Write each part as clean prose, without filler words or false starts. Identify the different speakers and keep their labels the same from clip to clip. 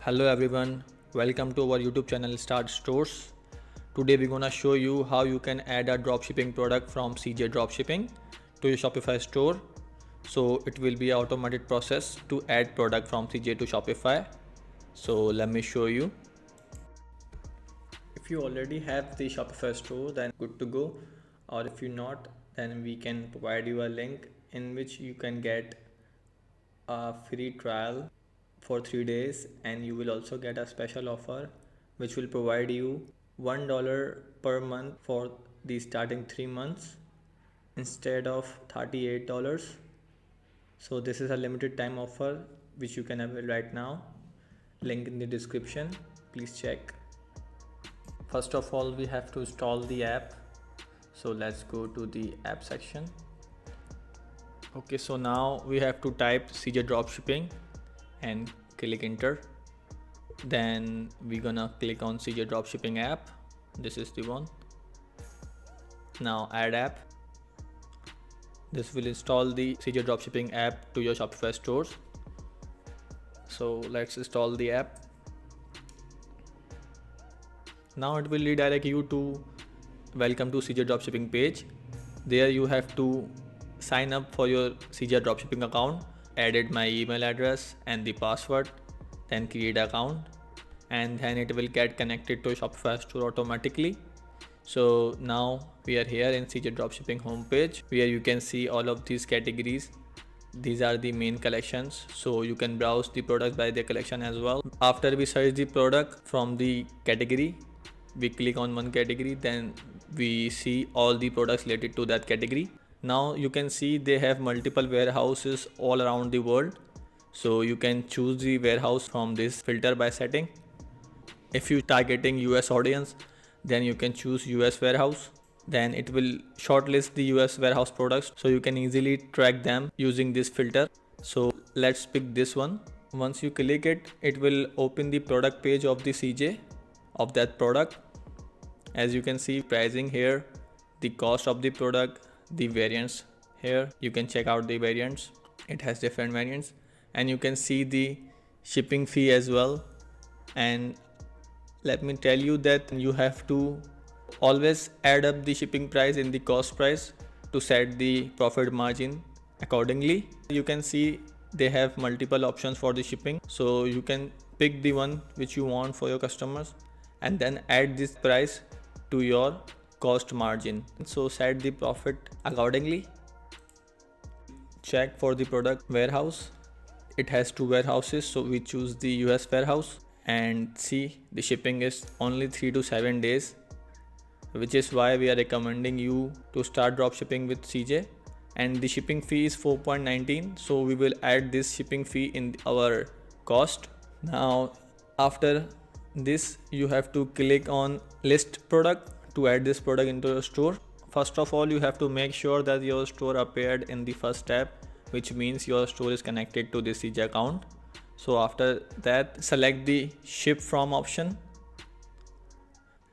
Speaker 1: Hello everyone, welcome to our YouTube channel Start Stores. Today we're gonna show you how you can add a dropshipping product from CJ Dropshipping to your Shopify store. So it will be an automated process to add product from CJ to Shopify. So let me show you. If you already have the Shopify store, then good to go. Or if you not, then we can provide you a link in which you can get a free trial for 3 days, and you will also get a special offer which will provide you $1 per month for the starting 3 months instead of $38. So this is a limited time offer which you can avail right now. Link in the description, please check. First of all, we have to install the app, so let's go to the app section. Okay, so now we have to type CJ Dropshipping and click enter. Then we're gonna click on CJ Dropshipping app. This is the one. Now add app. This will install the CJ Dropshipping app to your Shopify stores. So let's install the app. Now it will redirect you to welcome to CJ Dropshipping page. There you have to sign up for your CJ Dropshipping account, added my email address and the password, then create account, and then it will get connected to Shopify store automatically. So now we are here in CJ Dropshipping homepage where you can see all of these categories. These are the main collections, so you can browse the products by their collection as well. After we search the product from the category, we click on one category, then we see all the products related to that category. Now you can see they have multiple warehouses all around the world, so you can choose the warehouse from this filter by setting. If you targeting US audience, then you can choose US warehouse. Then it will shortlist the US warehouse products, so you can easily track them using this filter. So let's pick this one. Once you click it, it will open the product page of the CJ of that product. As you can see, pricing here, the cost of the product, the variants here. You can check out the variants. It has different variants, and you can see the shipping fee as well. And let me tell you that you have to always add up the shipping price in the cost price to set the profit margin accordingly. You can see they have multiple options for the shipping, so you can pick the one which you want for your customers and then add this price to your cost margin. So set the profit accordingly. Check for the product warehouse. It has 2 warehouses, so we choose the US warehouse, and see the shipping is only 3 to 7 days, which is why we are recommending you to start dropshipping with CJ. And the shipping fee is 4.19, so we will add this shipping fee in our cost. Now after this, you have to click on list product to add this product into your store. First of all, you have to make sure that your store appeared in the first tab, which means your store is connected to the CJ account. So after that, select the ship from option,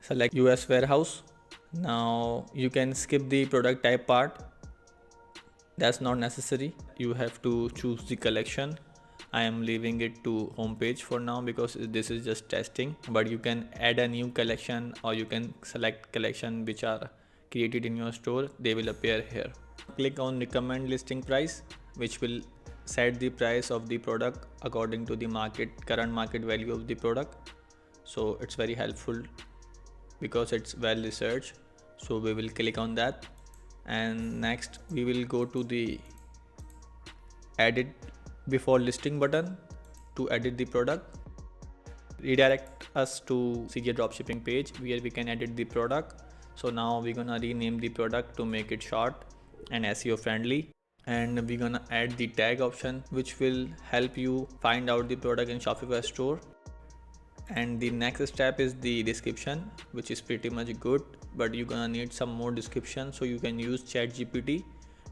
Speaker 1: select US warehouse. Now you can skip the product type part, that's not necessary. You have to choose the collection. I am leaving it to homepage for now because this is just testing, but you can add a new collection, or you can select collection which are created in your store. They will appear here. Click on recommend listing price, which will set the price of the product according to the current market value of the product. So it's very helpful because it's well researched. So we will click on that, and next we will go to the edit before listing button to edit the product. Redirect us to CJ Dropshipping page where we can edit the product. So now we're gonna rename the product to make it short and SEO friendly, and we're gonna add the tag option, which will help you find out the product in Shopify store. And the next step is the description, which is pretty much good, but you're gonna need some more description, so you can use ChatGPT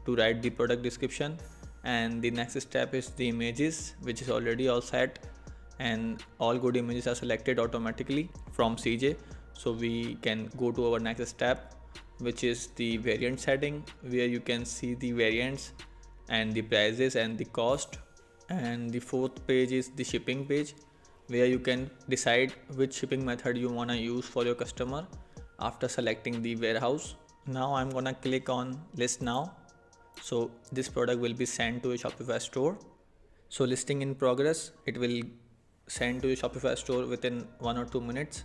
Speaker 1: to write the product description. And the next step is the images, which is already all set, and all good images are selected automatically from CJ. So we can go to our next step, which is the variant setting, where you can see the variants and the prices and the cost. And the fourth page is the shipping page, where you can decide which shipping method you want to use for your customer after selecting the warehouse. Now I'm gonna click on list now. So this product will be sent to a Shopify store. So listing in progress, it will send to a Shopify store within 1 or 2 minutes.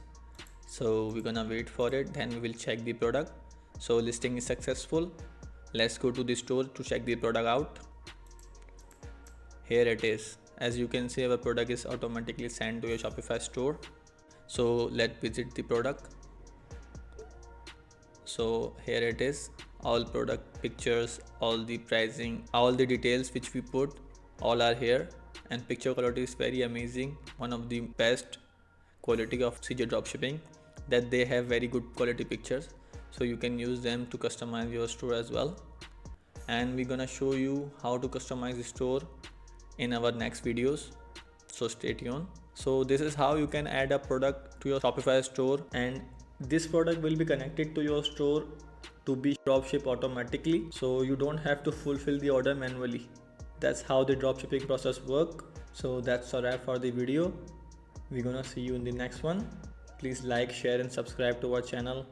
Speaker 1: So we're gonna wait for it, then we will check the product. So listing is successful. Let's go to the store to check the product out. Here it is. As you can see, our product is automatically sent to a Shopify store. So let's visit the product. So here it is, all product pictures, all the pricing, all the details which we put, all are here, and picture quality is very amazing. One of the best quality of CJ Dropshipping, that they have very good quality pictures, so you can use them to customize your store as well. And we're gonna show you how to customize the store in our next videos, so stay tuned. So this is how you can add a product to your Shopify store, and this product will be connected to your store to be dropship automatically, so you don't have to fulfill the order manually. That's how the dropshipping process work. So that's a wrap for the video. We're gonna see you in the next one. Please like, share and subscribe to our channel.